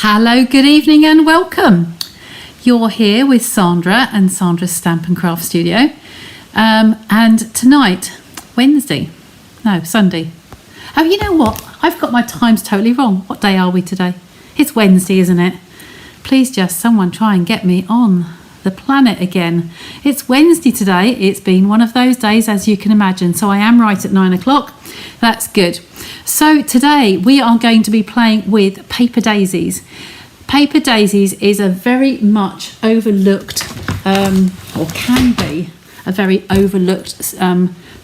Hello, good evening and welcome. You're here with Sandra and Sandra's Stamp and Craft Studio. And tonight, Sunday. Oh, you know what? I've got my times totally wrong. What day are we today? It's Wednesday, isn't it? Please just someone try and get me on the planet again. It's Wednesday today. It's been one of those days, as you can imagine. So I am right at 9 o'clock. That's good. So today we are going to be playing with paper daisies. Paper daisies is a very much overlooked, or can be a very overlooked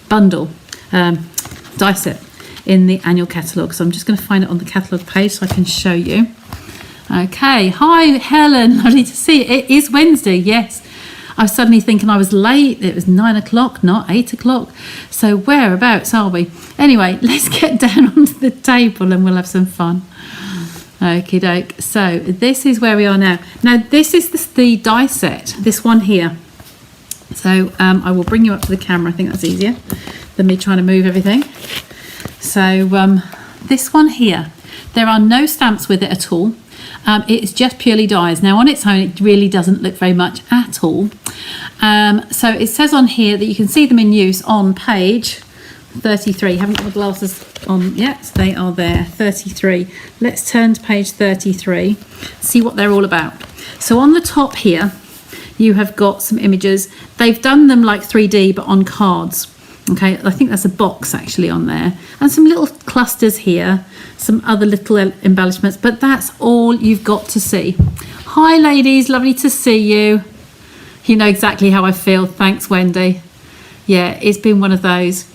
bundle, die set in the annual catalogue. So I'm just going to find it on the catalogue page so I can show you. Okay, hi Helen, lovely to see you. It is Wednesday, yes. I was suddenly thinking I was late. It was 9 o'clock, not 8 o'clock. So whereabouts are we? Anyway, let's get down onto the table and we'll have some fun. Okie doke. So this is where we are now. Now this is the die set, this one here. So I will bring you up to the camera. I think that's easier than me trying to move everything. So this one here, there are no stamps with it at all. It's just purely dies. Now on its own it really doesn't look very much at all. So it says on here that you can see them in use on page 33. Haven't got my glasses on yet. They are there, 33. Let's turn to page 33, see what they're all about. So on the top here you have got some images. They've done them like 3D but on cards. Okay, I think that's a box actually on there, and some little clusters here, some other little embellishments, but that's all you've got to see. Hi ladies, lovely to see you. You know exactly how I feel. Thanks, Wendy. Yeah, it's been one of those.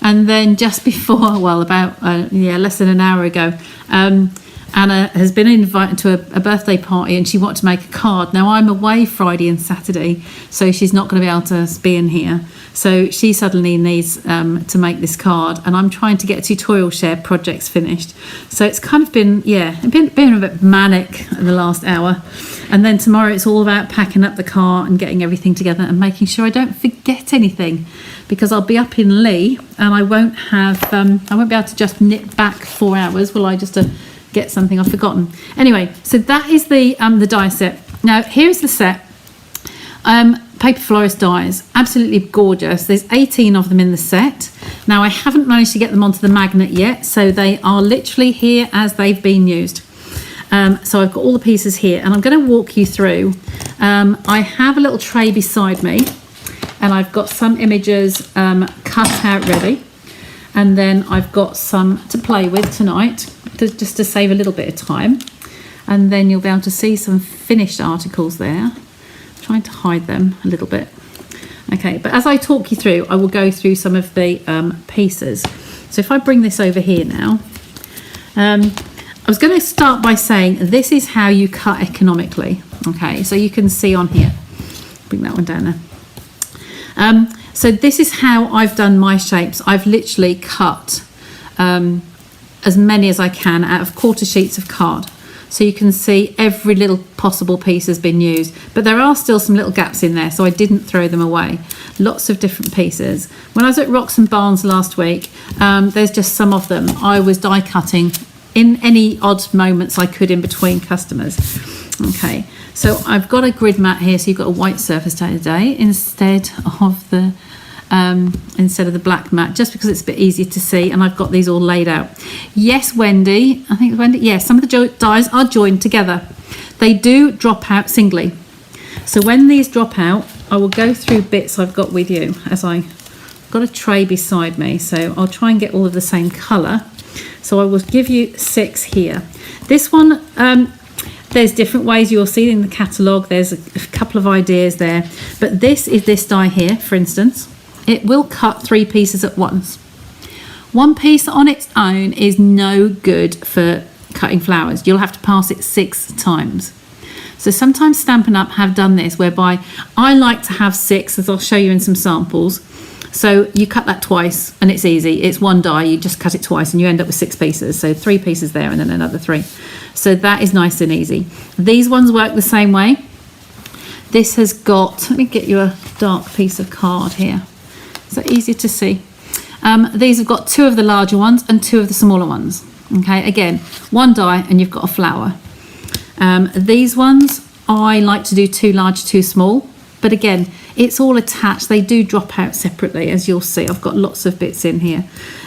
And then just before, well, about less than an hour ago, Anna has been invited to a birthday party and she wanted to make a card. Now I'm away Friday and Saturday, so she's not going to be able to be in here. So she suddenly needs to make this card, and I'm trying to get tutorial share projects finished. So it's kind of been, been a bit manic in the last hour. And then tomorrow it's all about packing up the car and getting everything together and making sure I don't forget anything, because I'll be up in Lee and I won't be able to just knit back 4 hours, will I, just to get something I've forgotten. Anyway, so that is the die set. Now here's the set. Paper Florist dies, absolutely gorgeous. There's 18 of them in the set. Now I haven't managed to get them onto the magnet yet, so they are literally here as they've been used. So I've got all the pieces here and I'm going to walk you through. I have a little tray beside me and I've got some images cut out ready, and then I've got some to play with tonight just to save a little bit of time, and then you'll be able to see some finished articles there. Trying to hide them a little bit. Okay, but as I talk you through, I will go through some of the pieces. So if I bring this over here now, I was going to start by saying this is how you cut economically. Okay, so you can see on here, bring that one down there. So this is how I've done my shapes. I've literally cut as many as I can out of quarter sheets of card. So you can see every little possible piece has been used, but there are still some little gaps in there, so I didn't throw them away. Lots of different pieces. When I was at Rocks and Barnes last week, there's just some of them. I was die cutting in any odd moments I could in between customers. Okay, so I've got a grid mat here, so you've got a white surface today instead of the black mat, just because it's a bit easier to see, and I've got these all laid out. Yes, Wendy, I think Wendy, yes, some of the dies are joined together. They do drop out singly. So when these drop out, I will go through bits I've got with you as I've got a tray beside me, so I'll try and get all of the same colour. So I will give you 6 here. This one, there's different ways you'll see in the catalogue. There's a couple of ideas there, but this is this die here, for instance. It will cut 3 pieces at once. One piece on its own is no good for cutting flowers. You'll have to pass it 6 times. So sometimes Stampin' Up! Have done this, whereby I like to have 6, as I'll show you in some samples. So you cut that twice and it's easy. It's one die, you just cut it twice and you end up with 6 pieces. So 3 pieces there and then another 3. So that is nice and easy. These ones work the same way. This has got, let me get you a dark piece of card here. So easier to see. These have got 2 of the larger ones and 2 of the smaller ones. Okay, again, one die and you've got a flower. These ones, I like to do too large, too small. But again, it's all attached. They do drop out separately, as you'll see. I've got lots of bits in here.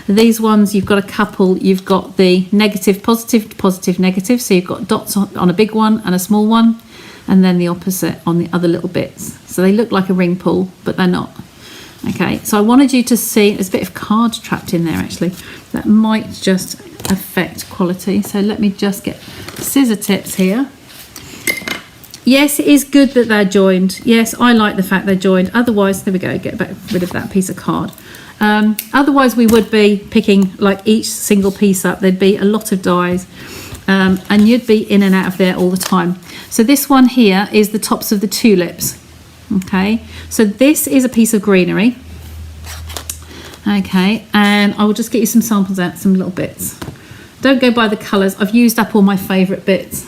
These ones, you've got a couple. You've got the negative, positive, positive, negative. So you've got dots on a big one and a small one, and then the opposite on the other little bits. So they look like a ring pull, but they're not. Okay, so I wanted you to see, there's a bit of card trapped in there actually. That might just affect quality. So let me just get scissor tips here. Yes, it is good that they're joined. Yes, I like the fact they're joined. Otherwise, there we go, get rid of that piece of card. Otherwise, we would be picking like each single piece up. There'd be a lot of dies and you'd be in and out of there all the time. So this one here is the tops of the tulips. Okay, so this is a piece of greenery. Okay, and I will just get you some samples out, some little bits. Don't go by the colours. I've used up all my favourite bits.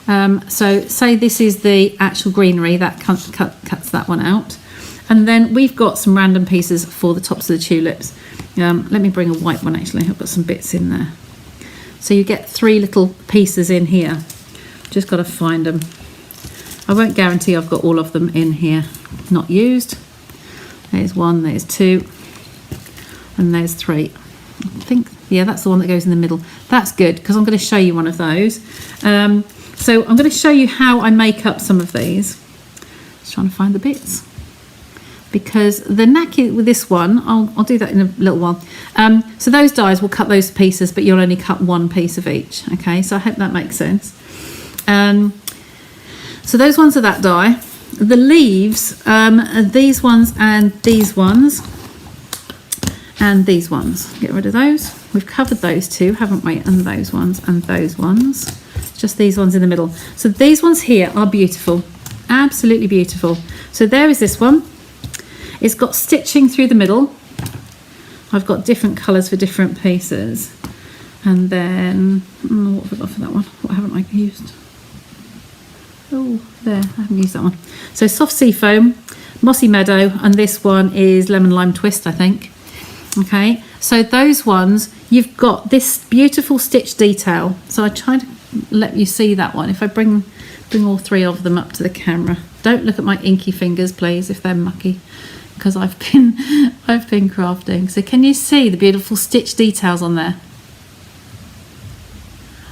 So say this is the actual greenery, that cuts that one out. And then we've got some random pieces for the tops of the tulips. Let me bring a white one actually, I've got some bits in there. So you get 3 little pieces in here. Just got to find them. I won't guarantee I've got all of them in here, not used. There's 1, there's 2, and there's 3. I think, yeah, that's the one that goes in the middle. That's good, because I'm going to show you one of those. So I'm going to show you how I make up some of these. Just trying to find the bits. Because the knack with this one, I'll do that in a little while. So those dies will cut those pieces, but you'll only cut 1 piece of each. Okay, so I hope that makes sense. So those ones are that die. The leaves, these ones and these ones. And these ones. Get rid of those. We've covered those 2, haven't we? And those ones and those ones. Just these ones in the middle. So these ones here are beautiful. Absolutely beautiful. So there is this one. It's got stitching through the middle. I've got different colours for different pieces. And then, what have I got for that one? What haven't I used? Oh, there, I haven't used that one. So soft sea foam, mossy meadow, and this one is lemon lime twist, I think. Okay, so those ones, you've got this beautiful stitch detail. So I tried to let you see that one. If I bring all 3 of them up to the camera. Don't look at my inky fingers, please, if they're mucky, because I've been crafting. So can you see the beautiful stitch details on there?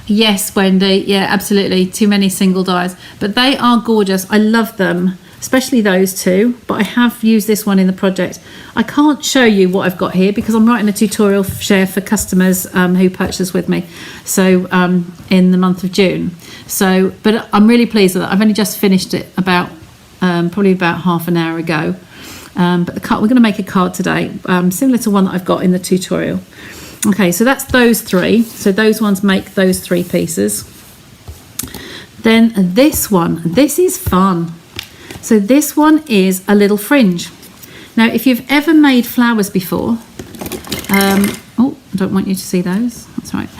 Yes, Wendy, yeah, absolutely. Too many single dies, but they are gorgeous. I love them, especially those 2, but I have used this one in the project. I can't show you what I've got here because I'm writing a tutorial share for customers who purchase with me, so in the month of June. So, but I'm really pleased with that. I've only just finished it about probably about half an hour ago, but the card, we're going to make a card today, similar to one that I've got in the tutorial. Okay, so that's those 3. So those ones make those 3 pieces. Then this one, this is fun. So this one is a little fringe. Now, if you've ever made flowers before, oh, I don't want you to see those. That's right.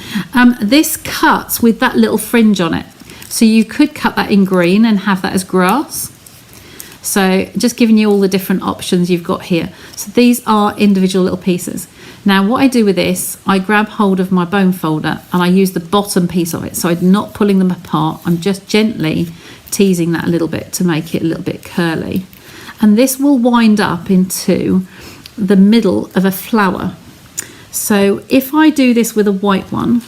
This cuts with that little fringe on it. So you could cut that in green and have that as grass. So just giving you all the different options you've got here. So these are individual little pieces. Now what I do with this, I grab hold of my bone folder and I use the bottom piece of it. So I'm not pulling them apart. I'm just gently teasing that a little bit to make it a little bit curly. And this will wind up into the middle of a flower. So if I do this with a white one,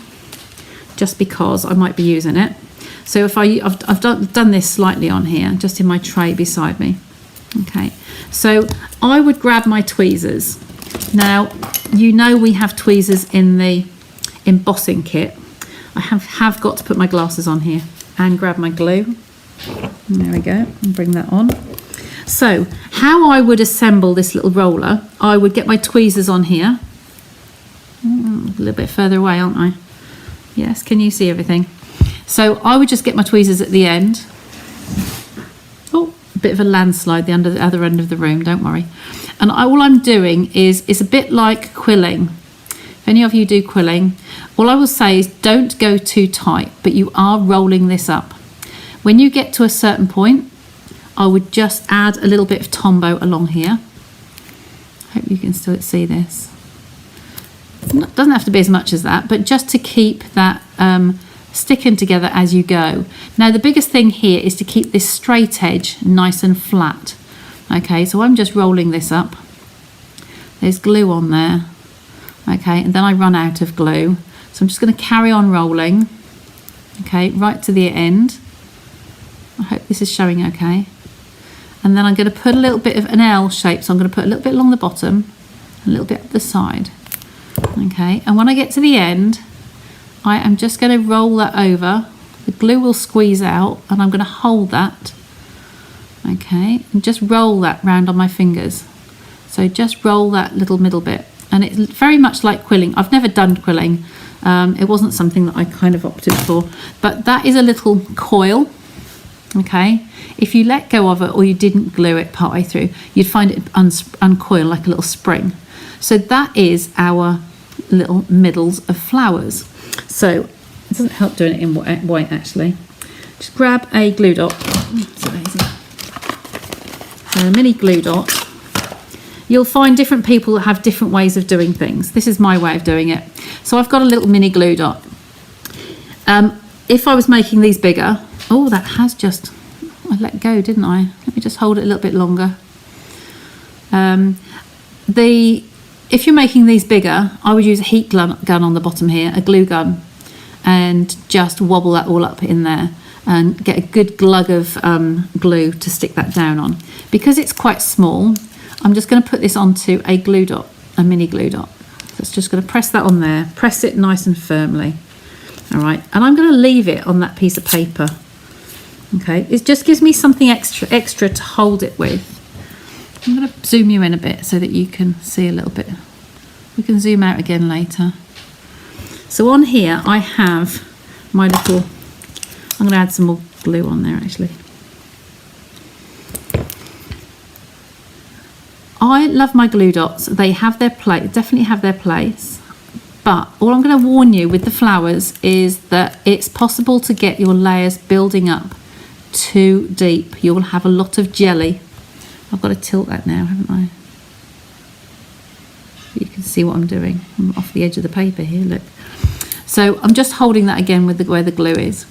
just because I might be using it. So if I've done this slightly on here, just in my tray beside me. Okay, so I would grab my tweezers. Now, you know we have tweezers in the embossing kit. I have got to put my glasses on here and grab my glue. And there we go, and bring that on. So, how I would assemble this little roller, I would get my tweezers on here. A little bit further away, aren't I? Yes, can you see everything? So I would just get my tweezers at the end. Oh, a bit of a landslide the other end of the room, don't worry. And all I'm doing is, it's a bit like quilling. If any of you do quilling, all I will say is don't go too tight, but you are rolling this up. When you get to a certain point, I would just add a little bit of Tombow along here. Hope you can still see this. It doesn't have to be as much as that, but just to keep that sticking together as you go. Now the biggest thing here is to keep this straight edge nice and flat. Okay, so I'm just rolling this up. There's glue on there. Okay, and then I run out of glue. So I'm just going to carry on rolling. Okay, right to the end. I hope this is showing okay. And then I'm going to put a little bit of an L shape. So I'm going to put a little bit along the bottom, a little bit up the side. Okay, and when I get to the end, I am just going to roll that over. The glue will squeeze out and I'm going to hold that. Okay, and just roll that round on my fingers. So just roll that little middle bit. And it's very much like quilling. I've never done quilling. It wasn't something that I kind of opted for. But that is a little coil. Okay, if you let go of it or you didn't glue it partway through, you'd find it uncoil like a little spring. So that is our little middles of flowers. So it doesn't help doing it in white actually. Just grab a glue dot. So easy. A mini glue dot. You'll find different people that have different ways of doing things. This is my way of doing it. So I've got a little mini glue dot. If I was making these bigger, oh, that has just, I let go, didn't I? Let me just hold it a little bit longer. If you're making these bigger, I would use a heat gun on the bottom here, a glue gun, and just wobble that all up in there and get a good glug of glue to stick that down on. Because it's quite small, I'm just going to put this onto a glue dot, a mini glue dot. So it's just going to press that on there, press it nice and firmly. All right, and I'm going to leave it on that piece of paper. Okay, it just gives me something extra to hold it with. I'm going to zoom you in a bit so that you can see a little bit. We can zoom out again later. So on here I have my little, I'm going to add some more glue on there actually. I love my glue dots. They have their place, definitely have their place. But all I'm going to warn you with the flowers is that it's possible to get your layers building up too deep. You will have a lot of jelly. I've got to tilt that now, haven't I? You can see what I'm doing. I'm off the edge of the paper here, look. So I'm just holding that again with where the glue is.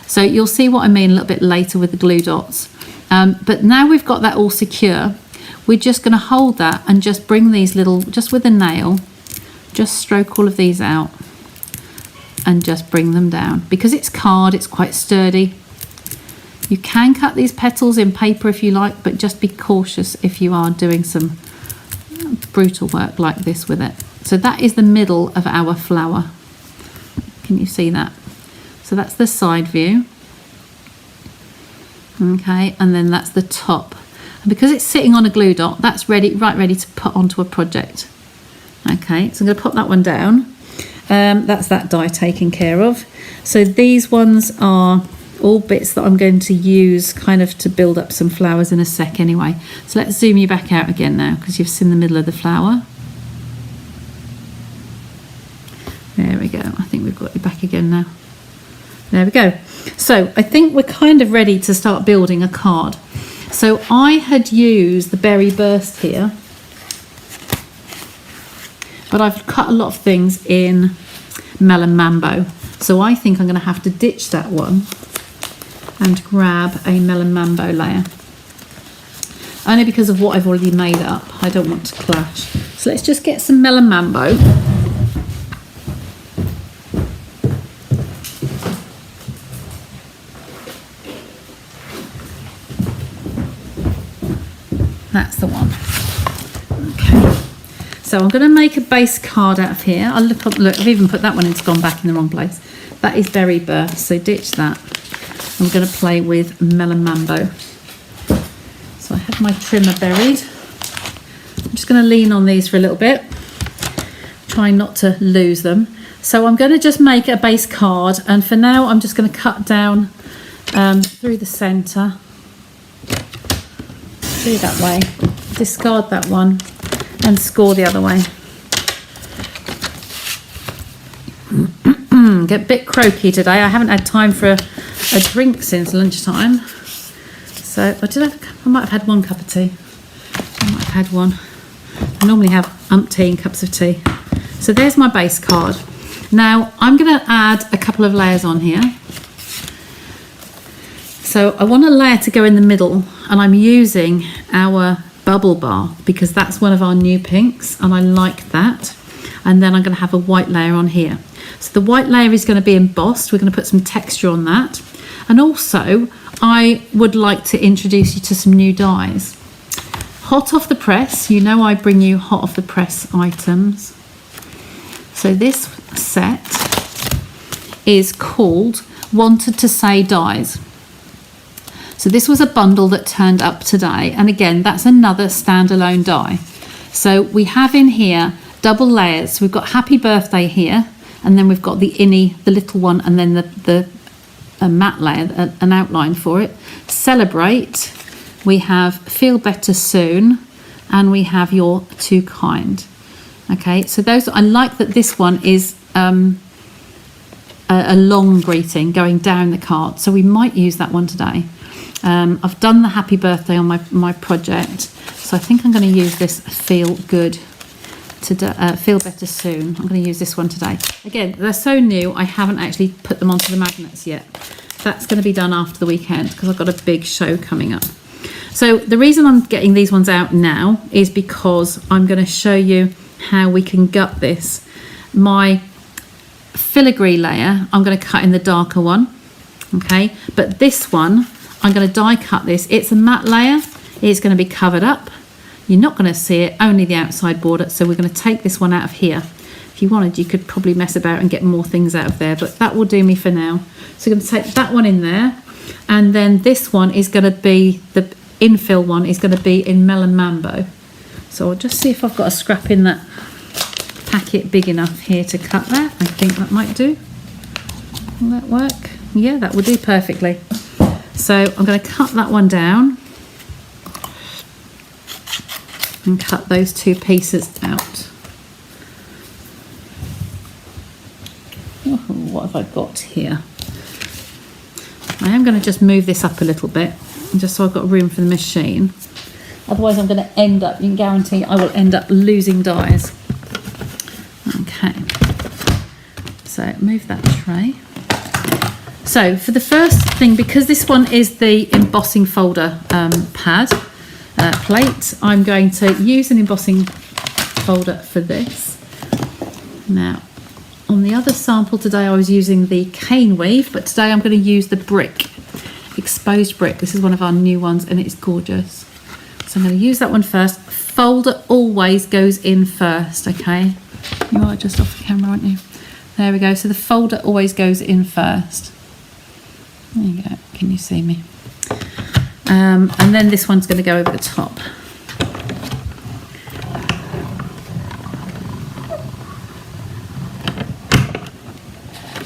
So you'll see what I mean a little bit later with the glue dots. But now we've got that all secure, we're just going to hold that and just bring these little, just with a nail, just stroke all of these out and just bring them down. Because it's card, it's quite sturdy. You can cut these petals in paper if you like, but just be cautious if you are doing some brutal work like this with it. So that is the middle of our flower. Can you see that? So that's the side view. Okay, and then that's the top. And because it's sitting on a glue dot, that's ready to put onto a project. Okay, so I'm going to put that one down. That's that die taken care of. So these ones are all bits that I'm going to use kind of to build up some flowers in a sec anyway. So let's zoom you back out again now because you've seen the middle of the flower. There we go. I think we've got you back again now. There we go. So I think we're kind of ready to start building a card. So I had used the berry burst here, but I've cut a lot of things in melon mambo. So I think I'm going to have to ditch that one and grab a melon mambo layer. Only because of what I've already made up. I don't want to clash. So let's just get some melon mambo. That's the one. Okay. So I'm going to make a base card out of here. I'll look, I've even put that one, it's gone back in the wrong place. That is berry burst, so ditch that. I'm going to play with melon mambo. So I have my trimmer buried. I'm just going to lean on these for a little bit, trying not to lose them. So I'm going to just make a base card, and for now I'm just going to cut down through the centre. Do that way, discard that one and score the other way. Get a bit croaky today. I haven't had time for a drink since lunchtime. So I might have had one cup of tea. I might have had one. I normally have umpteen cups of tea. So there's my base card. Now I'm going to add a couple of layers on here. So I want a layer to go in the middle, and I'm using our bubble bar because that's one of our new pinks and I like that. And then I'm going to have a white layer on here. So the white layer is going to be embossed. We're going to put some texture on that. And also I would like to introduce you to some new dyes. Hot off the press, you know I bring you hot off the press items. So this set is called Wanted to Say Dyes. So this was a bundle that turned up today, and again that's another standalone dye. So we have in here double layers. So we've got Happy Birthday here, and then we've got the innie, the little one, and then the matte layer, an outline for it. Celebrate, we have Feel Better Soon, and we have You're Too Kind. Okay, so those, I like that this one is a long greeting going down the card, so we might use that one today. I've done the Happy Birthday on my project, so I think I'm going to use this Feel Good today, Feel Better Soon. I'm going to use this one today. Again, they're so new, I haven't actually put them onto the magnets yet. That's going to be done after the weekend because I've got a big show coming up. So the reason I'm getting these ones out now is because I'm going to show you how we can gut this. My filigree layer, I'm going to cut in the darker one, okay? But this one, I'm going to die cut this. It's a matte layer. It's going to be covered up. You're not going to see it, only the outside border. So we're going to take this one out of here. If you wanted, you could probably mess about and get more things out of there, but that will do me for now. So I'm going to take that one in there. And then this one is going to be, the infill one is going to be in Melon Mambo. So I'll just see if I've got a scrap in that packet big enough here to cut that. I think that might do. Will that work? Yeah, that will do perfectly. So I'm going to cut that one down and cut those two pieces out. Oh, what have I got here? I am going to just move this up a little bit, just so I've got room for the machine. Otherwise I'm going to end up, you can guarantee I will end up losing dies. Okay, so move that tray. So for the first thing, because this one is the embossing folder plate, I'm going to use an embossing folder for this. Now, on the other sample today I was using the cane weave, but today I'm going to use the brick, exposed brick. This is one of our new ones and it's gorgeous. So I'm going to use that one first. Folder always goes in first, okay? You are just off the camera, aren't you? There we go. So the folder always goes in first. There you go. Can you see me? And then this one's going to go over the top.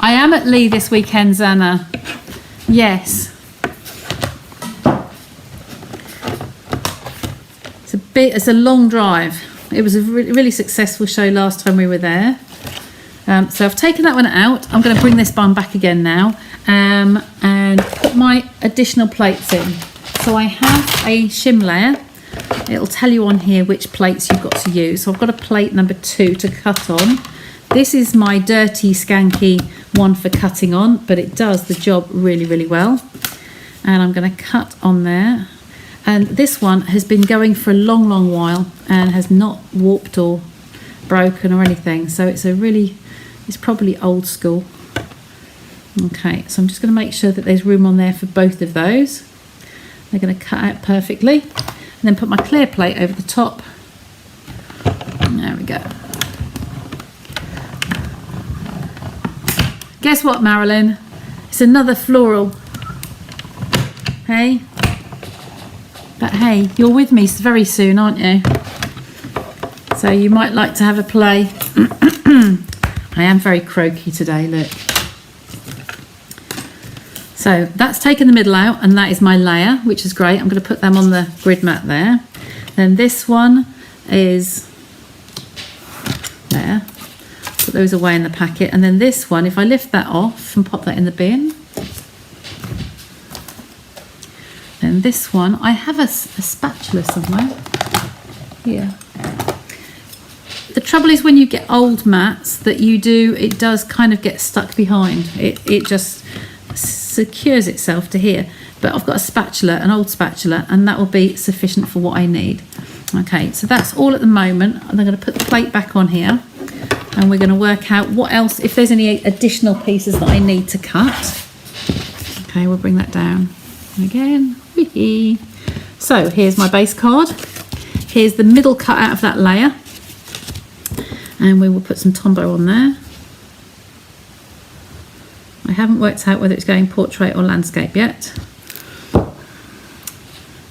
I am at Lee this weekend, Zana. Yes. It's a long drive. It was a really successful show last time we were there. So I've taken that one out. I'm going to bring this bun back again now and put my additional plates in. So I have a shim layer. It'll tell you on here which plates you've got to use. So I've got a plate number 2 to cut on. This is my dirty, skanky one for cutting on, but it does the job really, really well. And I'm going to cut on there. And this one has been going for a long, long while and has not warped or broken or anything. So it's probably old school. Okay, so I'm just going to make sure that there's room on there for both of those. They're going to cut out perfectly. And then put my clear plate over the top. There we go. Guess what, Marilyn? It's another floral. Hey? But hey, you're with me very soon, aren't you? So you might like to have a play. I am very croaky today, look. So that's taken the middle out, and that is my layer, which is great. I'm going to put them on the grid mat there. Then this one is there. Put those away in the packet. And then this one, if I lift that off and pop that in the bin. Then this one, I have a spatula somewhere. Here. The trouble is when you get old mats that it does kind of get stuck behind. It just secures itself to here. But I've got a spatula, an old spatula, and that will be sufficient for what I need. Okay, so that's all at the moment. I'm going to put the plate back on here, and we're going to work out what else, if there's any additional pieces that I need to cut. Okay, we'll bring that down again. So here's my base card. Here's the middle cut out of that layer, and we will put some Tombow on there. I haven't worked out whether it's going portrait or landscape yet.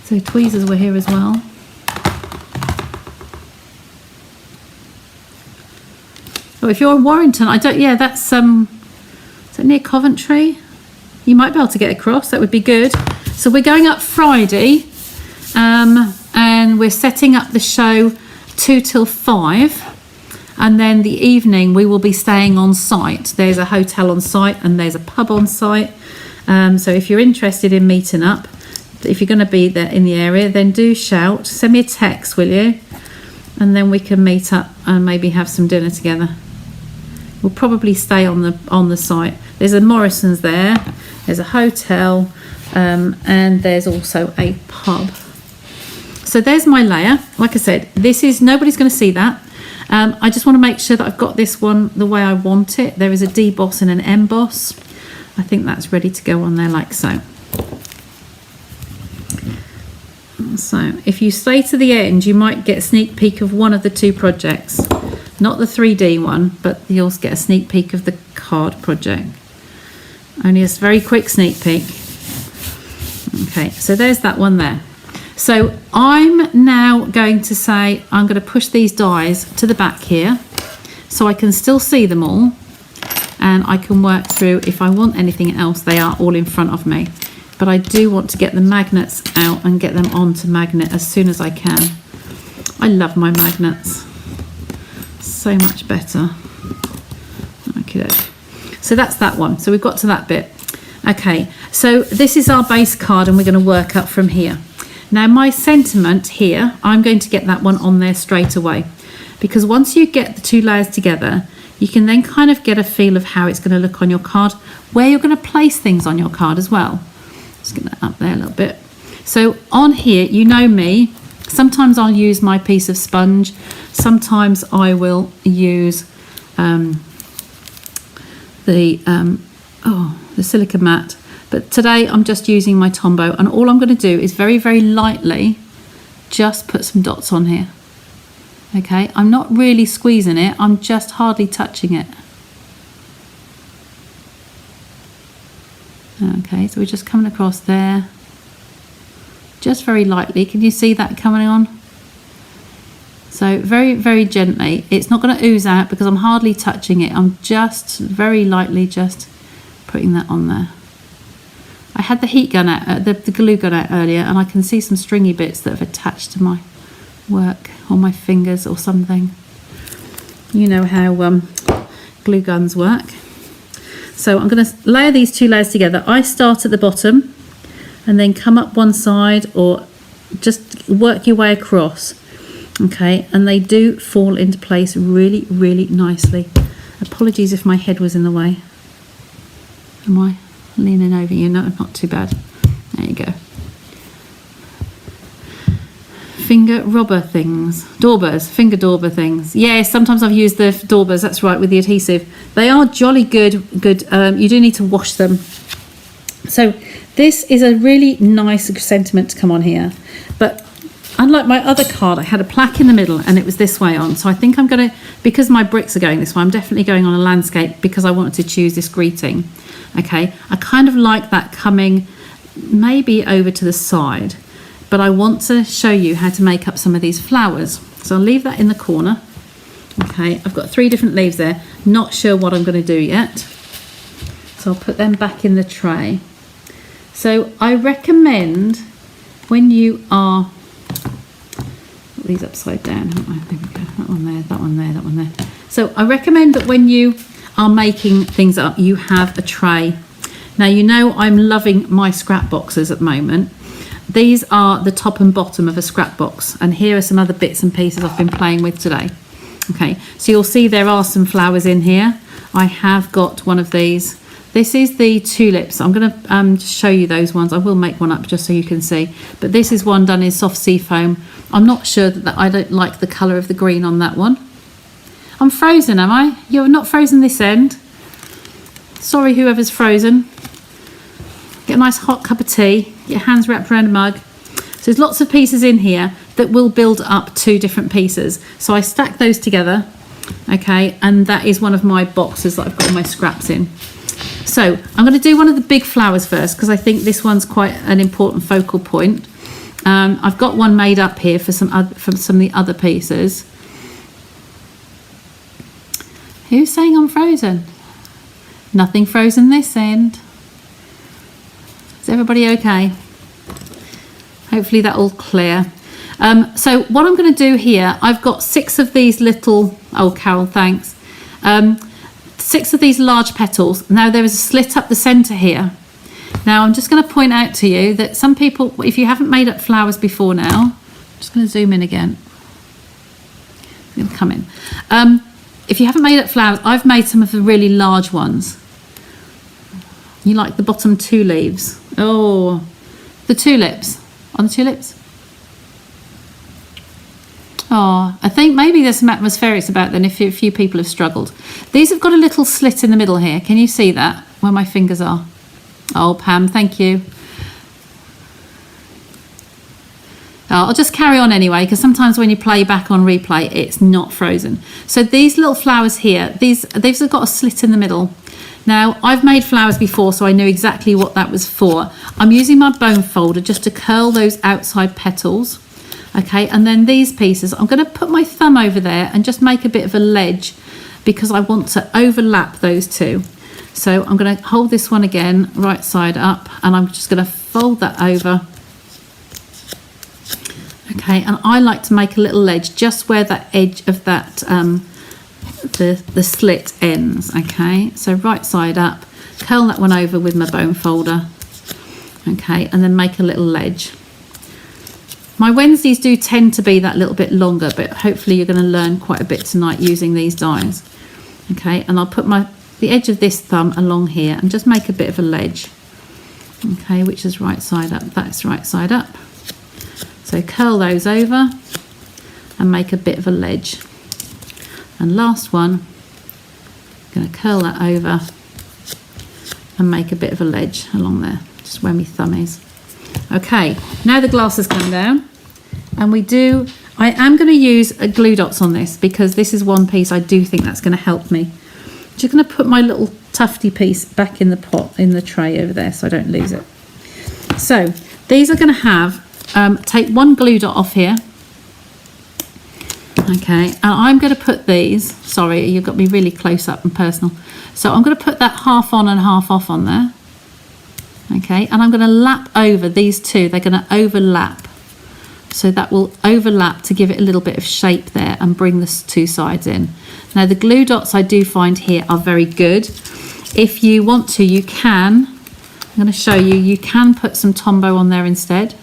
So tweezers were here as well. Oh, if you're in Warrington, that's is that near Coventry? You might be able to get across, that would be good. So we're going up Friday, and we're setting up the show 2 till 5, and then the evening we will be staying on site. There's a hotel on site and there's a pub on site. So if you're interested in meeting up, if you're going to be there in the area, then do shout. Send me a text, will you? And then we can meet up and maybe have some dinner together. We'll probably stay on the site. There's a Morrison's there. There's a hotel, and there's also a pub. So there's my layer. Like I said, nobody's going to see that. I just want to make sure that I've got this one the way I want it. There is a deboss and an emboss. I think that's ready to go on there like so. So if you stay to the end, you might get a sneak peek of one of the two projects. Not the 3D one, but you'll get a sneak peek of the card project. Only a very quick sneak peek. Okay, so there's that one there. So I'm now going to say, I'm going to push these dies to the back here so I can still see them all, and I can work through if I want anything else. They are all in front of me, but I do want to get the magnets out and get them onto magnet as soon as I can. I love my magnets. So much better. Okay, so that's that one. So we've got to that bit. Okay, so this is our base card, and we're going to work up from here. Now my sentiment here, I'm going to get that one on there straight away, because once you get the two layers together, you can then kind of get a feel of how it's going to look on your card, where you're going to place things on your card as well. Just get that up there a little bit. So on here, you know me, sometimes I'll use my piece of sponge, sometimes I will use the silica mat, but today I'm just using my Tombow, and all I'm going to do is very, very lightly just put some dots on here. Okay, I'm not really squeezing it, I'm just hardly touching it. Okay, so we're just coming across there, just very lightly. Can you see that coming on? So very, very gently. It's not going to ooze out because I'm hardly touching it. I'm just very lightly just putting that on there. I had the heat gun out, the glue gun out earlier, and I can see some stringy bits that have attached to my work or my fingers or something. You know how glue guns work. So I'm going to layer these two layers together. I start at the bottom and then come up one side, or just work your way across. Okay, and they do fall into place really, really nicely. Apologies if my head was in the way. Am I leaning over you? No, not too bad. There you go. Finger robber things, daubers, finger dauber things. Yeah, sometimes I've used the daubers, that's right, with the adhesive. They are jolly good. You do need to wash them. So this is a really nice sentiment to come on here, but unlike my other card, I had a plaque in the middle and it was this way on. So I think I'm going to, because my bricks are going this way, I'm definitely going on a landscape because I wanted to choose this greeting. Okay, I kind of like that coming maybe over to the side, but I want to show you how to make up some of these flowers. So I'll leave that in the corner. Okay, I've got 3 different leaves there. Not sure what I'm going to do yet. So I'll put them back in the tray. So I recommend when you are, put these upside down, haven't I? There we go, that one there, that one there, that one there. So I recommend that when you are making things up, you have a tray. Now, you know I'm loving my scrap boxes at the moment. These are the top and bottom of a scrap box, and here are some other bits and pieces I've been playing with today. Okay, so you'll see there are some flowers in here. I have got one of these. This is the tulips. I'm going to just show you those ones. I will make one up just so you can see. But this is one done in soft sea foam. I'm not sure that I don't like the colour of the green on that one. I'm frozen, am I? You're not frozen this end. Sorry, whoever's frozen. Get a nice hot cup of tea. Get your hands wrapped around a mug. So there's lots of pieces in here that will build up to different pieces. So I stack those together. Okay, and that is one of my boxes that I've got all my scraps in. So I'm going to do one of the big flowers first because I think this one's quite an important focal point. I've got one made up here for some of the other pieces. Who's saying I'm frozen? Nothing frozen this end. Is everybody okay? Hopefully that all clear. So what I'm going to do here, I've got 6 of these little, oh Carol, thanks. 6 of these large petals. Now there is a slit up the centre here. Now I'm just going to point out to you that some people, if you haven't made up flowers before now, I'm just going to zoom in again. I'm going to come in. If you haven't made up flowers, I've made some of the really large ones. You like the bottom 2 leaves. Oh, the tulips. On the tulips? Oh, I think maybe there's some atmospherics about then if a few people have struggled. These have got a little slit in the middle here. Can you see that? Where my fingers are? Oh, Pam, thank you. I'll just carry on anyway, because sometimes when you play back on replay, it's not frozen. So these little flowers here, these have got a slit in the middle. Now, I've made flowers before, so I know exactly what that was for. I'm using my bone folder just to curl those outside petals. Okay, and then these pieces, I'm going to put my thumb over there and just make a bit of a ledge because I want to overlap those two. So I'm going to hold this one again, right side up, and I'm just going to fold that over. Okay, and I like to make a little ledge just where that edge of that, the slit ends. Okay, so right side up, curl that one over with my bone folder. Okay, and then make a little ledge. My Wednesdays do tend to be that little bit longer, but hopefully you're going to learn quite a bit tonight using these dies. Okay, and I'll put the edge of this thumb along here and just make a bit of a ledge. Okay, which is right side up. That's right side up. So curl those over and make a bit of a ledge. And last one, I'm going to curl that over and make a bit of a ledge along there, just where my thumb is. Okay, now the glass has come down, and I am going to use a glue dots on this because this is one piece I do think that's going to help me. I'm just going to put my little tufty piece back in the pot, in the tray over there, so I don't lose it. So these are going to have, take one glue dot off here. Okay, and I'm going to put these, sorry, you've got me really close up and personal. So I'm going to put that half on and half off on there. Okay, and I'm going to lap over these two. They're going to overlap. So that will overlap to give it a little bit of shape there and bring the 2 sides in. Now the glue dots I do find here are very good. If you want to, you can, I'm going to show you, you can put some Tombow on there instead.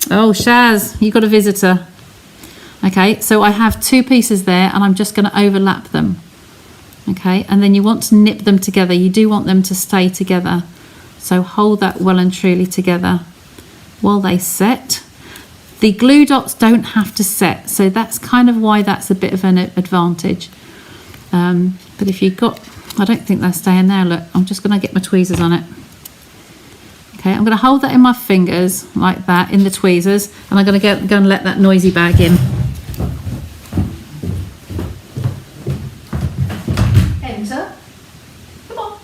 Oh, Shaz, you've got a visitor. Okay, so I have 2 pieces there and I'm just going to overlap them. Okay, and then you want to nip them together. You do want them to stay together. So hold that well and truly together while they set. The glue dots don't have to set, so that's kind of why that's a bit of an advantage. But if you've got, I don't think they're staying there. Look, I'm just going to get my tweezers on it. Okay, I'm going to hold that in my fingers like that in the tweezers, and I'm going to go and let that noisy bag in. Enter. Come on.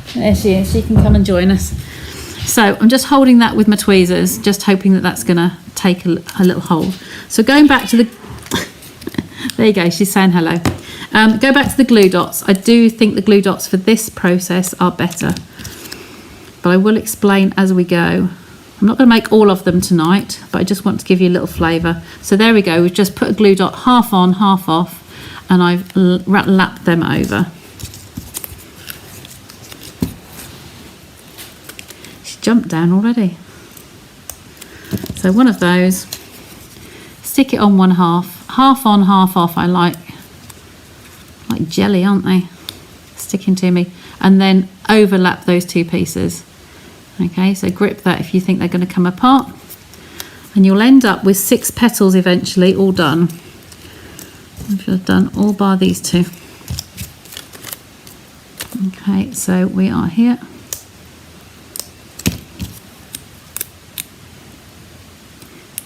Okay. There she is. She can come and join us. So I'm just holding that with my tweezers, just hoping that that's going to take a little hold. So going back to the, there you go, she's saying hello. Go back to the glue dots. I do think the glue dots for this process are better, but I will explain as we go. I'm not going to make all of them tonight, but I just want to give you a little flavour. So there we go, we've just put a glue dot half on, half off, and I've lapped them over. jumped down already. So one of those, stick it on one half, half on, half off. I like jelly, aren't they? Sticking to me. And then overlap those two pieces. Okay, so grip that if you think they're going to come apart. And you'll end up with 6 petals eventually, all done. I should have done all bar these 2. Okay, so we are here.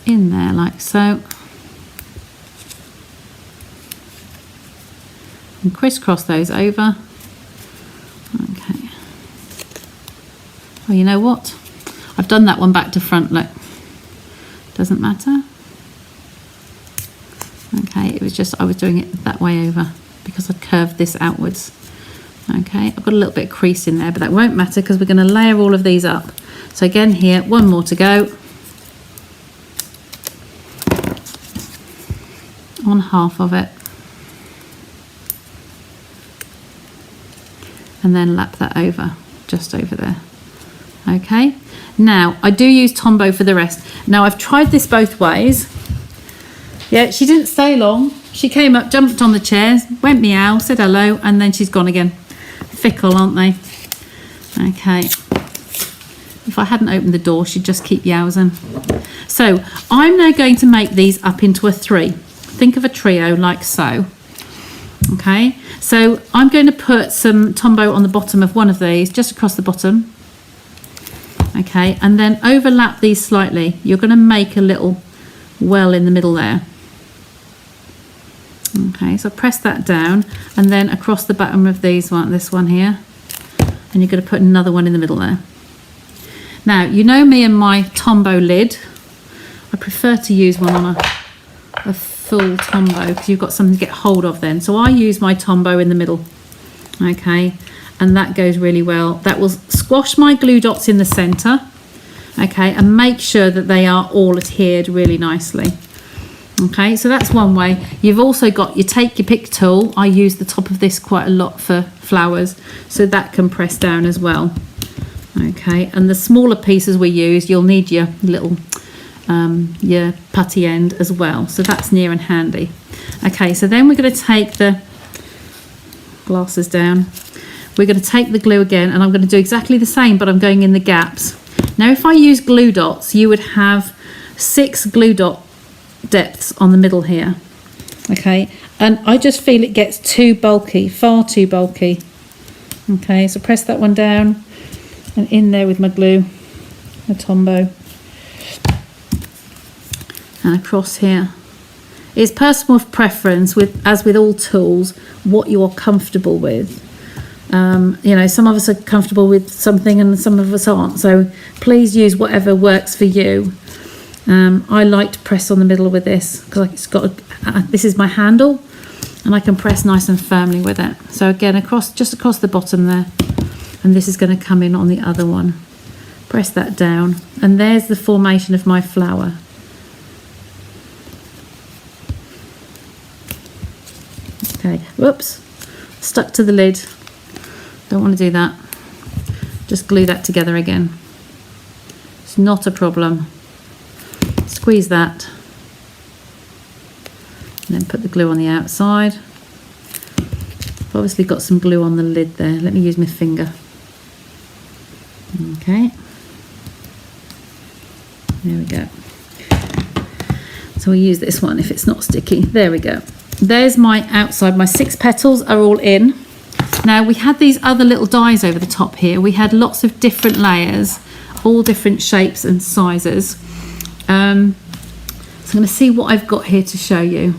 In there like so. And crisscross those over. Okay. Well, you know what? I've done that one back to front, look. Doesn't matter. Okay, it was just I was doing it that way over because I curved this outwards. Okay, I've got a little bit of crease in there, but that won't matter because we're going to layer all of these up. So again here, one more to go. On half of it. And then lap that over, just over there. Okay, now I do use Tombow for the rest. Now I've tried this both ways. Yeah, she didn't stay long. She came up, jumped on the chairs, went meow, said hello, and then she's gone again. Fickle, aren't they? Okay. If I hadn't opened the door, she'd just keep yowsing. So I'm now going to make these up into a 3. Think of a trio like so. Okay, so I'm going to put some Tombow on the bottom of one of these, just across the bottom. Okay, and then overlap these slightly. You're going to make a little well in the middle there. Okay, so press that down and then across the bottom of this one here, and you're going to put another one in the middle there. Now, you know me and my Tombow lid. I prefer to use one on a full Tombow because you've got something to get hold of then. So I use my Tombow in the middle. Okay, and that goes really well. That will squash my glue dots in the center. Okay, and make sure that they are all adhered really nicely. Okay, so that's one way. You've also got, you take your pick tool. I use the top of this quite a lot for flowers, so that can press down as well. Okay, and the smaller pieces we use, you'll need your little your putty end as well, so that's near and handy. Okay, so then we're going to take the glasses down. We're going to take the glue again, and I'm going to do exactly the same, but I'm going in the gaps. Now if I use glue dots, you would have 6 glue dot depths on the middle here. Okay, and I just feel it gets too bulky, far too bulky. Okay, so press that one down and in there with my glue, my Tombow, and across here. It's personal preference, as with all tools, what you're comfortable with. You know, some of us are comfortable with something and some of us aren't, so please use whatever works for you. I like to press on the middle with this because it's got this is my handle and I can press nice and firmly with it. So again, just across the bottom there, and this is going to come in on the other one. Press that down, and there's the formation of my flower. Okay, whoops, stuck to the lid. Don't want to do that. Just glue that together again. It's not a problem. Squeeze that, and then put the glue on the outside. I've obviously got some glue on the lid there. Let me use my finger. Okay, there we go. So we'll use this one if it's not sticky. There we go. There's my outside. My 6 petals are all in. Now we had these other little dies over the top here. We had lots of different layers, all different shapes and sizes. So I'm going to see what I've got here to show you.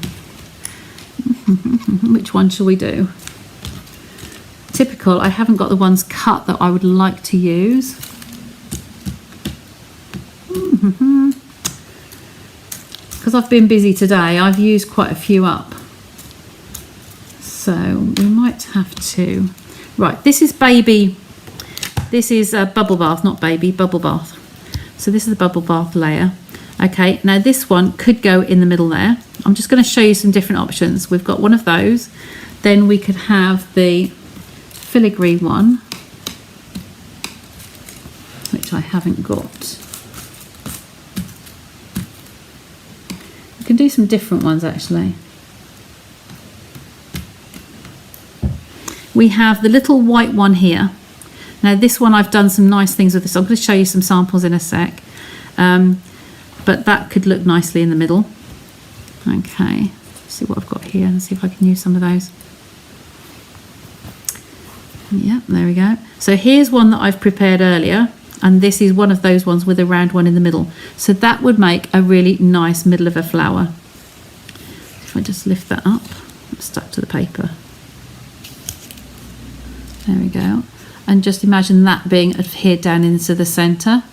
Which one shall we do? Typical, I haven't got the ones cut that I would like to use. Because I've been busy today, I've used quite a few up. So we might have to. Right, this is baby. This is a bubble bath, not baby, bubble bath. So this is the bubble bath layer. Okay, now this one could go in the middle there. I'm just going to show you some different options. We've got one of those. Then we could have the filigree one. which I haven't got. You can do some different ones actually. We have the little white one here. Now this one I've done some nice things with this. I'm going to show you some samples in a sec. But that could look nicely in the middle. Okay, see what I've got here and see if I can use some of those. Yeah, there we go. So here's one that I've prepared earlier, and this is one of those ones with a round one in the middle. So that would make a really nice middle of a flower. If I just lift that up, it's stuck to the paper. There we go. And just imagine that being adhered down into the centre.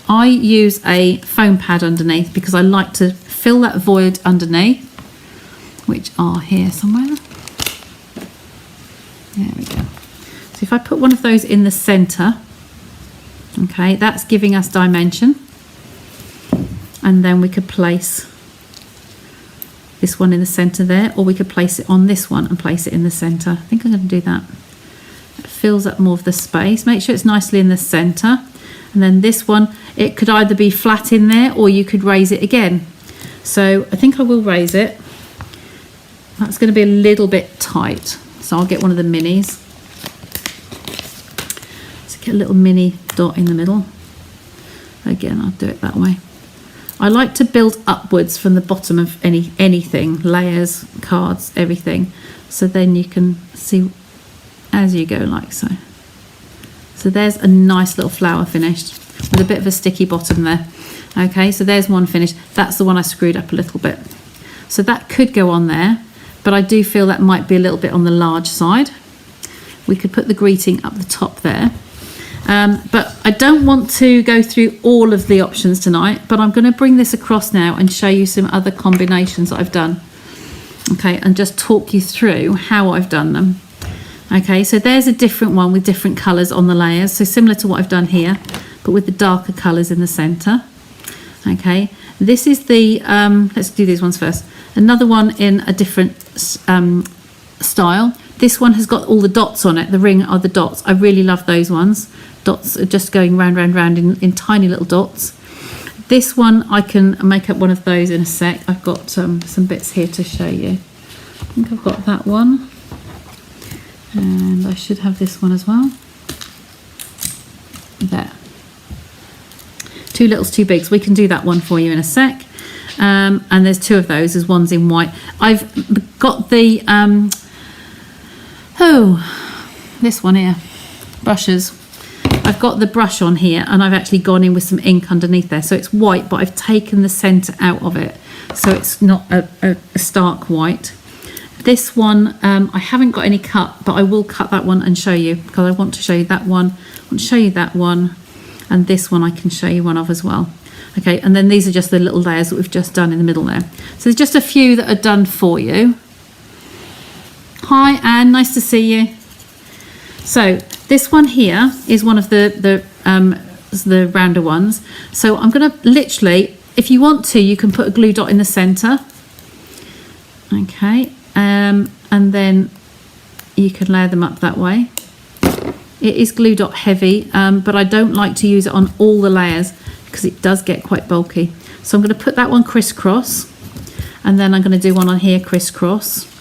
I use a foam pad underneath because I like to fill that void underneath, which are here somewhere. There we go. So if I put one of those in the centre, okay, that's giving us dimension. And then we could place this one in the centre there, or we could place it on this one and place it in the centre. I think I'm going to do that. It fills up more of the space. Make sure it's nicely in the centre. And then this one, it could either be flat in there or you could raise it again. So I think I will raise it. That's going to be a little bit tight. So I'll get one of the minis. So get a little mini dot in the middle. Again, I'll do it that way. I like to build upwards from the bottom of anything, layers, cards, everything. So then you can see as you go like so. So there's a nice little flower finished with a bit of a sticky bottom there. Okay, so there's one finished. That's the one I screwed up a little bit. So that could go on there, but I do feel that might be a little bit on the large side. We could put the greeting up the top there. But I don't want to go through all of the options tonight, but I'm going to bring this across now and show you some other combinations that I've done. Okay, and just talk you through how I've done them. Okay, so there's a different one with different colours on the layers, so similar to what I've done here, but with the darker colours in the centre. Okay, this is the, let's do these ones first. Another one in a different style. This one has got all the dots on it, the ring are the dots. I really love those ones. Dots are just going round, round, round in tiny little dots. This one, I can make up one of those in a sec. I've got some bits here to show you. I think I've got that one. And I should have this one as well. There. Two littles, two bigs. We can do that one for you in a sec. And there's two of those. There's one's in white. I've got the, this one here. Brushes. I've got the brush on here and I've actually gone in with some ink underneath there. So it's white, but I've taken the centre out of it. So it's not a stark white. This one, I haven't got any cut, but I will cut that one and show you because I want to show you that one. I want to show you that one, and this one I can show you one of as well. Okay, and then these are just the little layers that we've just done in the middle there. So there's just a few that are done for you. Hi Anne, nice to see you. So this one here is one of the rounder ones. So I'm going to literally, if you want to, you can put a glue dot in the centre. Okay. And then you can layer them up that way. It is glue dot heavy, but I don't like to use it on all the layers because it does get quite bulky. So I'm going to put that one crisscross, and then I'm going to do one on here crisscross.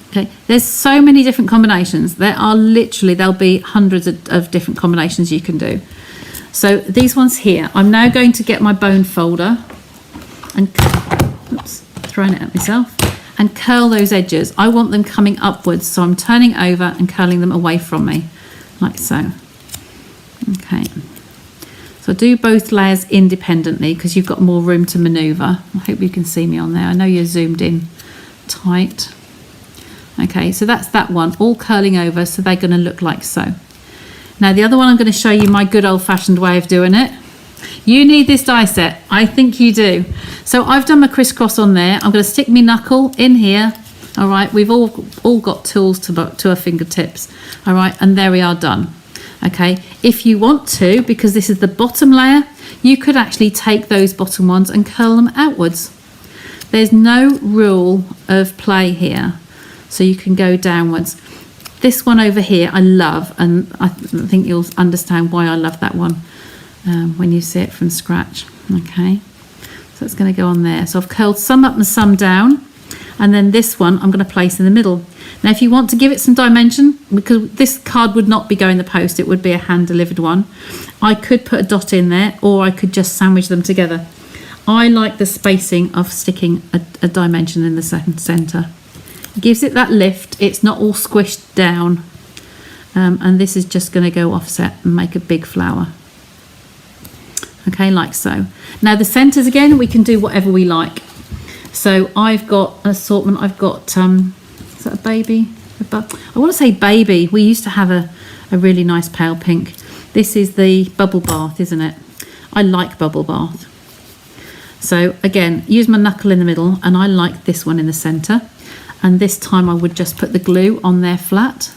Okay, there's so many different combinations. There are literally, there'll be hundreds of different combinations you can do. So these ones here, I'm now going to get my bone folder and, oops, throwing it at myself, and curl those edges. I want them coming upwards, so I'm turning over and curling them away from me, like so. Okay, so do both layers independently because you've got more room to manoeuvre. I hope you can see me on there. I know you're zoomed in tight. Okay, so that's that one, all curling over, so they're going to look like so. Now the other one, I'm going to show you my good old-fashioned way of doing it. You need this die set. I think you do. So I've done my crisscross on there. I'm going to stick my knuckle in here. All right, we've all got tools to our fingertips. All right, and there we are done. Okay, if you want to, because this is the bottom layer, you could actually take those bottom ones and curl them outwards. There's no rule of play here, so you can go downwards. This one over here I love, and I think you'll understand why I love that one when you see it from scratch. Okay, so it's going to go on there. So I've curled some up and some down, and then this one I'm going to place in the middle. Now if you want to give it some dimension, because this card would not be going the post, it would be a hand delivered one, I could put a dot in there, or I could just sandwich them together. I like the spacing of sticking a dimension in the centre. It gives it that lift, it's not all squished down, and this is just going to go offset and make a big flower. Okay, like so. Now the centres, again, we can do whatever we like. So I've got an assortment. I've got, is that a baby? I want to say baby. We used to have a really nice pale pink. This is the bubble bath, isn't it? I like bubble bath. So again, use my knuckle in the middle, and I like this one in the centre. And this time I would just put the glue on there flat.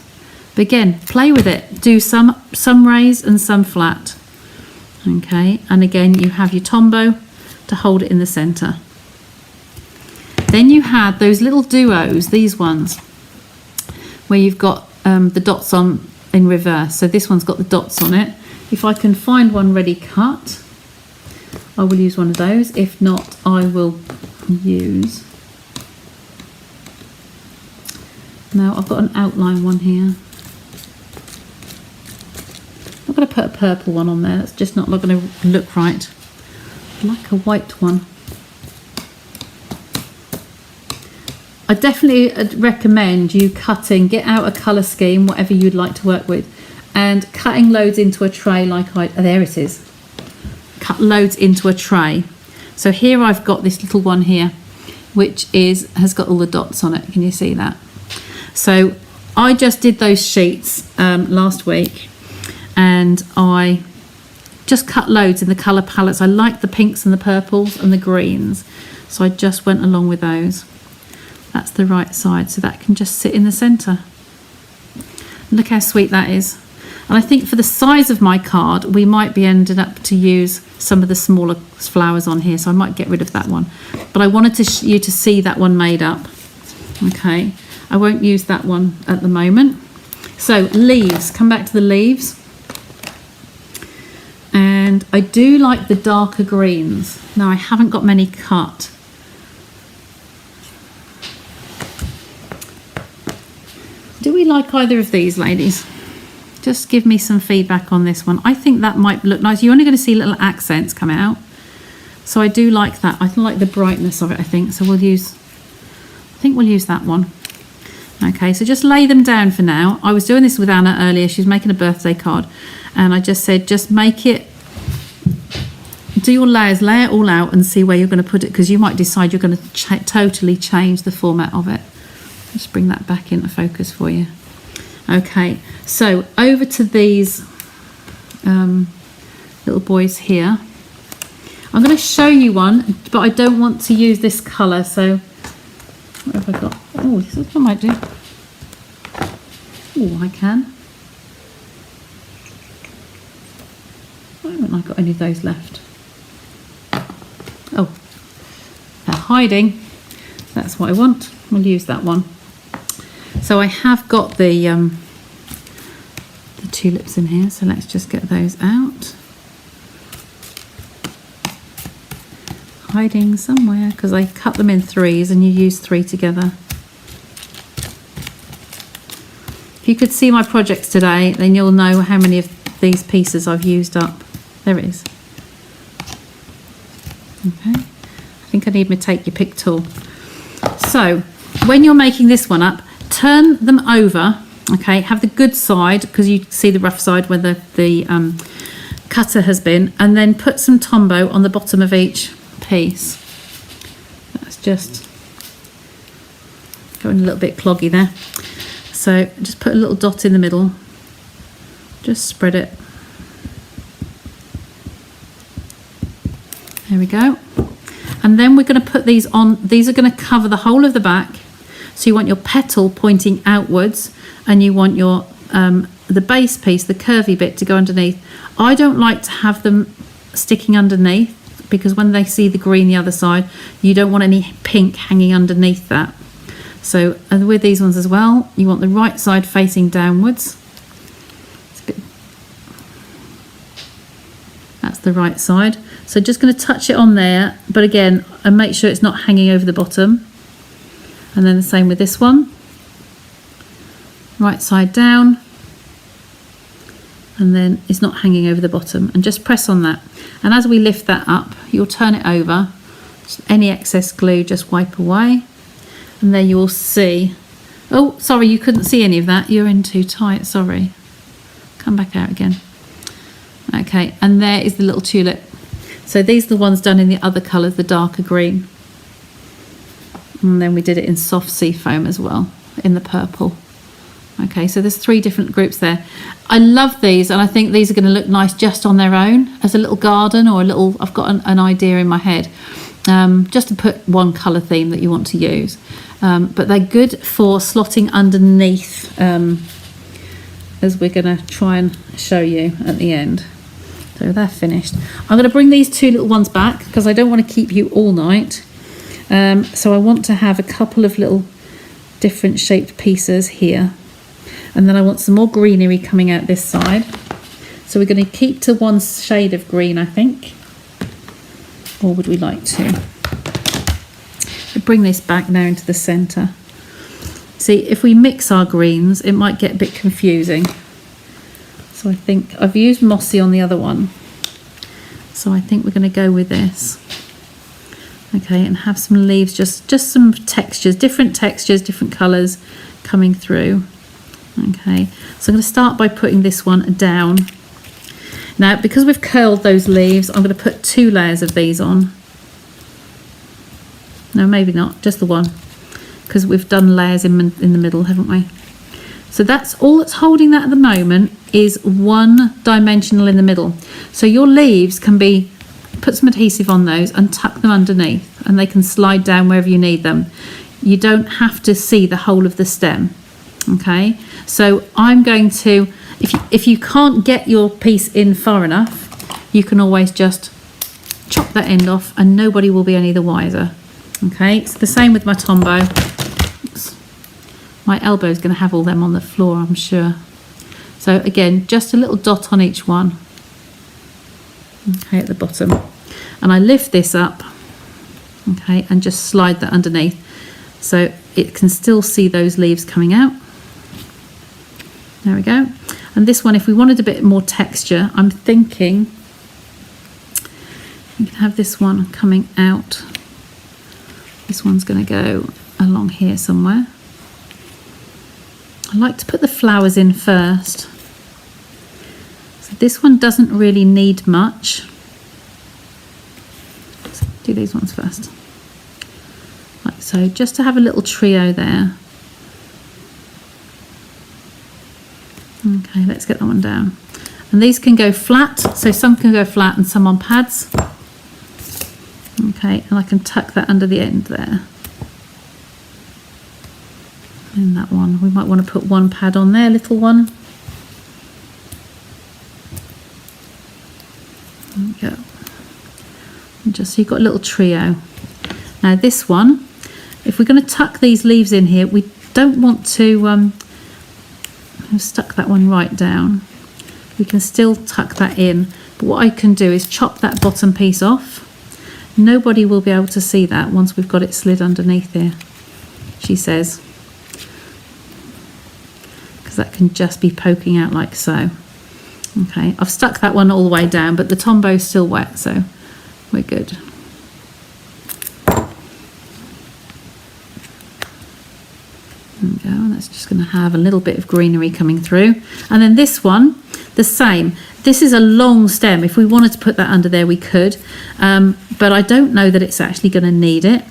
But again, play with it. Do some raised and some flat. Okay, and again you have your tombow to hold it in the centre. Then you had those little duos, these ones, where you've got the dots on in reverse. So this one's got the dots on it. If I can find one ready cut, I will use one of those. If not, I will use... No, I've got an outline one here. I'm going to put a purple one on there. That's just not going to look right. I like a white one. I definitely recommend you cutting, get out a colour scheme, whatever you'd like to work with, and cutting loads into a tray like there it is. Cut loads into a tray. So here I've got this little one here, which has got all the dots on it. Can you see that? So I just did those sheets last week, and I just cut loads in the colour palettes. I like the pinks and the purples and the greens, so I just went along with those. That's the right side, so that can just sit in the centre. Look how sweet that is. And I think for the size of my card, we might be ended up to use some of the smaller flowers on here, so I might get rid of that one. But I wanted you to see that one made up. Okay, I won't use that one at the moment. So leaves, come back to the leaves. And I do like the darker greens. Now I haven't got many cut. Do we like either of these, ladies? Just give me some feedback on this one. I think that might look nice. You're only going to see little accents come out. So I do like that. I like the brightness of it, I think. So we'll use that one. Okay, so just lay them down for now. I was doing this with Anna earlier. She was making a birthday card. And I just said, just make it, do your layers, lay it all out and see where you're going to put it, because you might decide you're going to totally change the format of it. Just bring that back into focus for you. Okay, so over to these little boys here. I'm going to show you one, but I don't want to use this colour, so what have I got? Oh, this is what I might do. Oh, I can. Why haven't I got any of those left? Oh, they're hiding. That's what I want. We'll use that one. So I have got the tulips in here, so let's just get those out. Hiding somewhere, because I cut them in threes and you use three together. If you could see my projects today, then you'll know how many of these pieces I've used up. There it is. Okay, I think I need my take your pick tool. So when you're making this one up, turn them over. Okay, have the good side, because you see the rough side where the cutter has been, and then put some tombow on the bottom of each piece. That's just going a little bit cloggy there. So just put a little dot in the middle, just spread it. There we go. And then we're going to put these on. These are going to cover the whole of the back. So you want your petal pointing outwards, and you want your the base piece, the curvy bit, to go underneath. I don't like to have them sticking underneath, because when they see the green the other side, you don't want any pink hanging underneath that. So, and with these ones as well, you want the right side facing downwards. That's the right side. So just going to touch it on there, but again, and make sure it's not hanging over the bottom. And then the same with this one. Right side down. And then it's not hanging over the bottom. And just press on that. And as we lift that up, you'll turn it over. Any excess glue, just wipe away. And there you will see. Oh, sorry, you couldn't see any of that. You're in too tight, sorry. Come back out again. Okay, and there is the little tulip. So these are the ones done in the other colours, the darker green. And then we did it in soft sea foam as well, in the purple. Okay, so there's 3 different groups there. I love these, and I think these are going to look nice just on their own, as a little garden or a little, I've got an idea in my head, just to put one colour theme that you want to use. But they're good for slotting underneath, as we're going to try and show you at the end. So they're finished. I'm going to bring these 2 little ones back because I don't want to keep you all night. So I want to have a couple of little different shaped pieces here. And then I want some more greenery coming out this side. So we're going to keep to one shade of green, I think. Or would we like to? Bring this back now into the centre. See, if we mix our greens, it might get a bit confusing. So I think I've used mossy on the other one. So I think we're going to go with this. Okay, and have some leaves, just some textures, different colours coming through. Okay, so I'm going to start by putting this one down. Now, because we've curled those leaves, I'm going to put 2 layers of these on. No, maybe not, just the one, because we've done layers in the middle, haven't we? So that's all that's holding that at the moment, is one dimensional in the middle. So your leaves can be, put some adhesive on those and tuck them underneath, and they can slide down wherever you need them. You don't have to see the whole of the stem. Okay, so I'm going to, if you can't get your piece in far enough, you can always just chop that end off and nobody will be any the wiser. Okay, it's the same with my tombow. Oops. My elbow is going to have all them on the floor, I'm sure. So again, just a little dot on each one. Okay, at the bottom. And I lift this up, okay, and just slide that underneath. So it can still see those leaves coming out. There we go. And this one, if we wanted a bit more texture, I'm thinking we can have this one coming out. This one's going to go along here somewhere. I like to put the flowers in first. So this one doesn't really need much. Let's do these ones first. Like so, just to have a little trio there. Okay, let's get that one down. And these can go flat, so some can go flat and some on pads. Okay, and I can tuck that under the end there. And that one, we might want to put one pad on there, little one. There we go. And just so you've got a little trio. Now this one, if we're going to tuck these leaves in here, we don't want to, I've stuck that one right down. We can still tuck that in, but what I can do is chop that bottom piece off. Nobody will be able to see that once we've got it slid underneath here, she says, because that can just be poking out like so. Okay, I've stuck that one all the way down, but the tombow's still wet, so we're good. There we go, and that's just going to have a little bit of greenery coming through. And then this one, the same. This is a long stem. If we wanted to put that under there, we could, but I don't know that it's actually going to need it.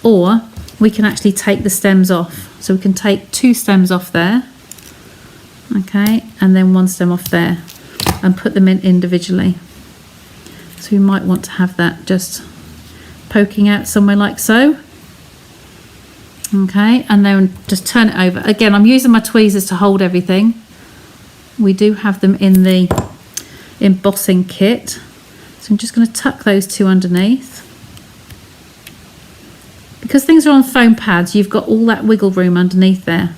Or we can actually take the stems off. So we can take 2 stems off there, okay, and then 1 stem off there, and put them in individually. So we might want to have that just poking out somewhere like so. Okay, and then just turn it over. Again, I'm using my tweezers to hold everything. We do have them in the embossing kit. So I'm just going to tuck those 2 underneath. because things are on foam pads, you've got all that wiggle room underneath there.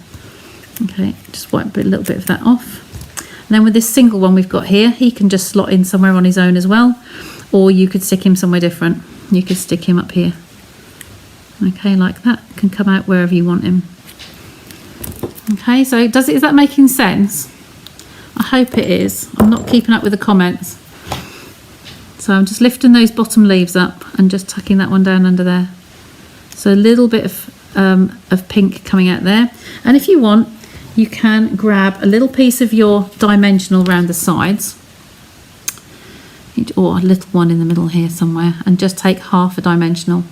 Okay, just wipe a little bit of that off. And then with this single one we've got here, he can just slot in somewhere on his own as well, or you could stick him somewhere different. You could stick him up here. Okay, like that. Can come out wherever you want him. Okay, so is that making sense? I hope it is. I'm not keeping up with the comments. So I'm just lifting those bottom leaves up and just tucking that one down under there. So a little bit of pink coming out there. And if you want, you can grab a little piece of your dimensional around the sides, or a little one in the middle here somewhere, and just take half a dimensional.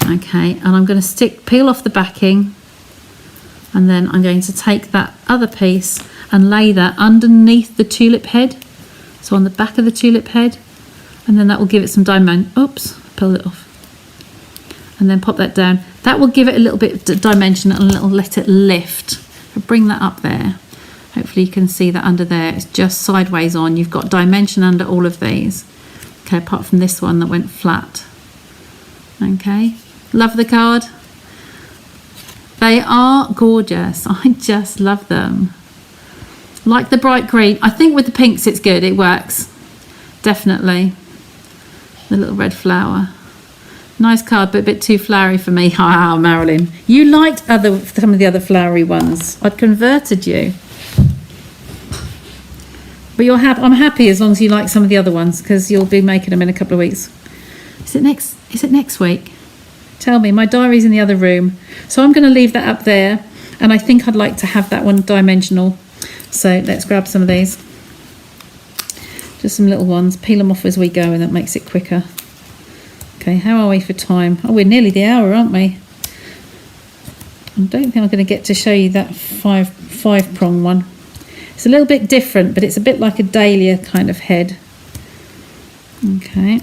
Okay, and I'm going to peel off the backing, and then I'm going to take that other piece and lay that underneath the tulip head, so on the back of the tulip head, and then that will give it some dimension. Oops, pull it off. And then pop that down. That will give it a little bit of dimension and let it lift. I'll bring that up there. Hopefully you can see that under there. It's just sideways on. You've got dimension under all of these. Okay, apart from this one that went flat. Okay, love the card. They are gorgeous. I just love them. Like the bright green. I think with the pinks it's good. It works. Definitely. The little red flower. Nice card, but a bit too flowery for me. Ah, Marilyn. You liked some of the other flowery ones. I'd converted you. But I'm happy as long as you like some of the other ones, because you'll be making them in a couple of weeks. Is it next week? Tell me. My diary's in the other room. So I'm going to leave that up there. And I think I'd like to have that one dimensional. So let's grab some of these. Just some little ones. Peel them off as we go, and that makes it quicker. Okay, how are we for time? Oh, we're nearly the hour, aren't we? I don't think I'm going to get to show you that five prong one. It's a little bit different, but it's a bit like a dahlia kind of head. Okay.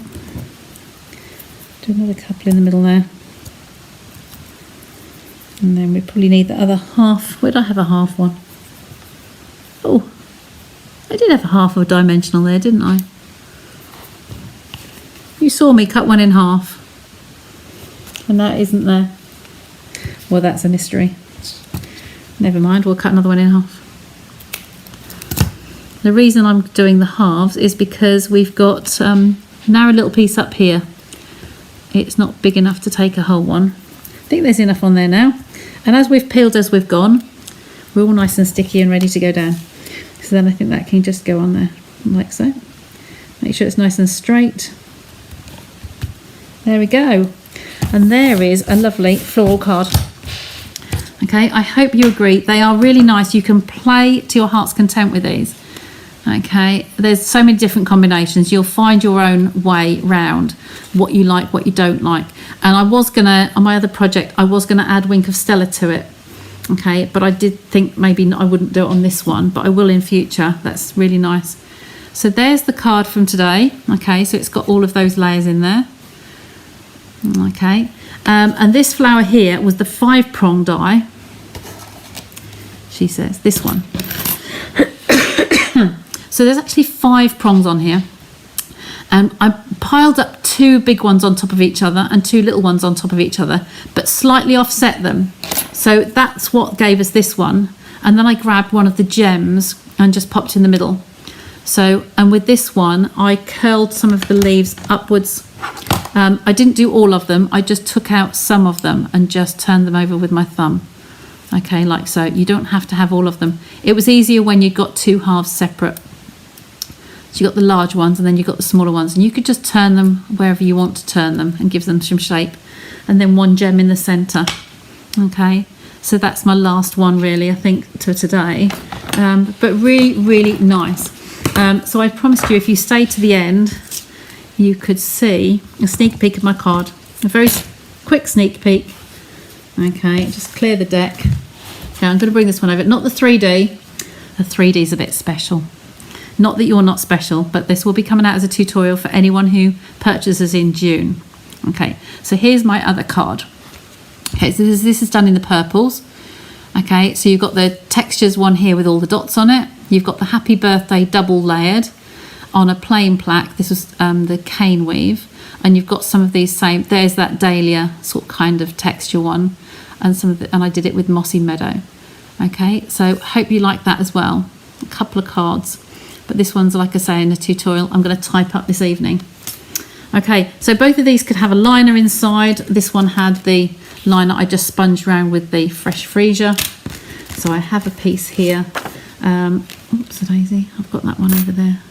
Do another couple in the middle there. And then we probably need the other half. Where did I have a half one? Oh, I did have a half of a dimensional there, didn't I? You saw me cut one in half. And that isn't there. Well, that's a mystery. Never mind, we'll cut another one in half. The reason I'm doing the halves is because we've got narrow little piece up here. It's not big enough to take a whole one. I think there's enough on there now. And as we've peeled as we've gone, we're all nice and sticky and ready to go down. So then I think that can just go on there, like so. Make sure it's nice and straight. There we go. And there is a lovely floral card. Okay, I hope you agree. They are really nice. You can play to your heart's content with these. Okay, there's so many different combinations. You'll find your own way round what you like, what you don't like. And I was gonna, on my other project, I was gonna add Wink of Stella to it. Okay, but I did think maybe I wouldn't do it on this one, but I will in future. That's really nice. So there's the card from today. Okay, so it's got all of those layers in there. Okay, and this flower here was the 5-prong die. She says this one. So there's actually 5 prongs on here, and I piled up 2 big ones on top of each other and 2 little ones on top of each other, but slightly offset them. So that's what gave us this one. And then I grabbed one of the gems and just popped in the middle. So, and with this one, I curled some of the leaves upwards. I didn't do all of them. I just took out some of them and just turned them over with my thumb. Okay, like so. You don't have to have all of them. It was easier when you got 2 halves separate. So you got the large ones and then you got the smaller ones, and you could just turn them wherever you want to turn them and give them some shape. And then 1 gem in the centre. Okay, so that's my last one really, I think, to today. But really, really nice. So I promised you if you stay to the end, you could see a sneak peek of my card. A very quick sneak peek. Okay, just clear the deck. Okay, I'm going to bring this one over. Not the 3D. The 3D is a bit special. Not that you're not special, but this will be coming out as a tutorial for anyone who purchases in June. Okay, so here's my other card. Okay, so this is done in the purples. Okay, so you've got the textures one here with all the dots on it. You've got the happy birthday double layered. on a plain plaque. This was the cane weave, and you've got some of these same. There's that dahlia sort of kind of texture one, and and I did it with mossy meadow. Okay, so hope you like that as well. A couple of cards, but this one's, like I say, in the tutorial I'm going to type up this evening. Okay, so both of these could have a liner inside. This one had the liner I just sponged around with the fresh freesia. So I have a piece here. Oops, a daisy. I've got that one over there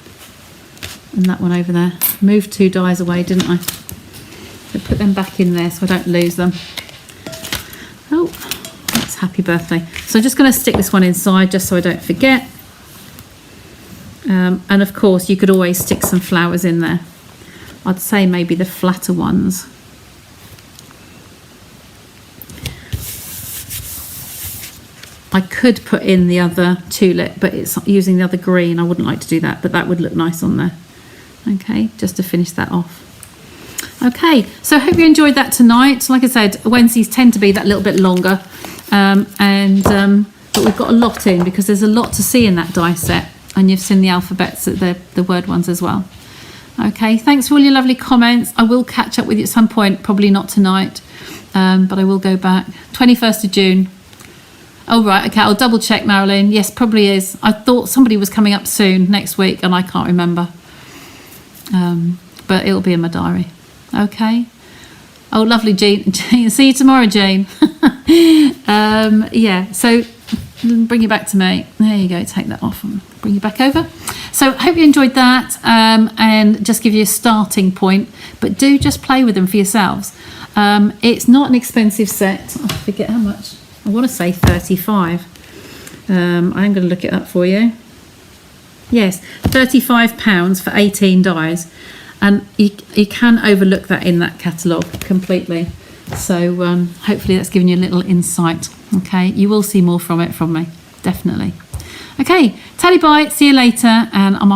and that one over there. Moved 2 dies away, didn't I? So put them back in there so I don't lose them. Oh, that's happy birthday. So I'm just going to stick this one inside just so I don't forget. And of course you could always stick some flowers in there. I'd say maybe the flatter ones. I could put in the other tulip, but it's using the other green. I wouldn't like to do that, but that would look nice on there. Okay, just to finish that off. Okay, so I hope you enjoyed that tonight. Like I said, Wednesdays tend to be that little bit longer, but we've got a lot in because there's a lot to see in that die set, and you've seen the alphabets, the word ones as well. Okay, thanks for all your lovely comments. I will catch up with you at some point, probably not tonight, but I will go back. 21st of June. Oh, right, okay, I'll double check, Marilyn. Yes, probably is. I thought somebody was coming up soon next week and I can't remember. But it'll be in my diary. Okay. Oh, lovely, Jean. See you tomorrow, Jane. Yeah, so bring you back to me. There you go, take that off and bring you back over. So I hope you enjoyed that, and just give you a starting point, but do just play with them for yourselves. It's not an expensive set. I forget how much. I want to say 35. I'm going to look it up for you. Yes, £35 for 18 dies, and you can overlook that in that catalogue completely. So hopefully that's given you a little insight. Okay, you will see more from it from me, definitely. Okay, tally bye, see you later, and I'm off.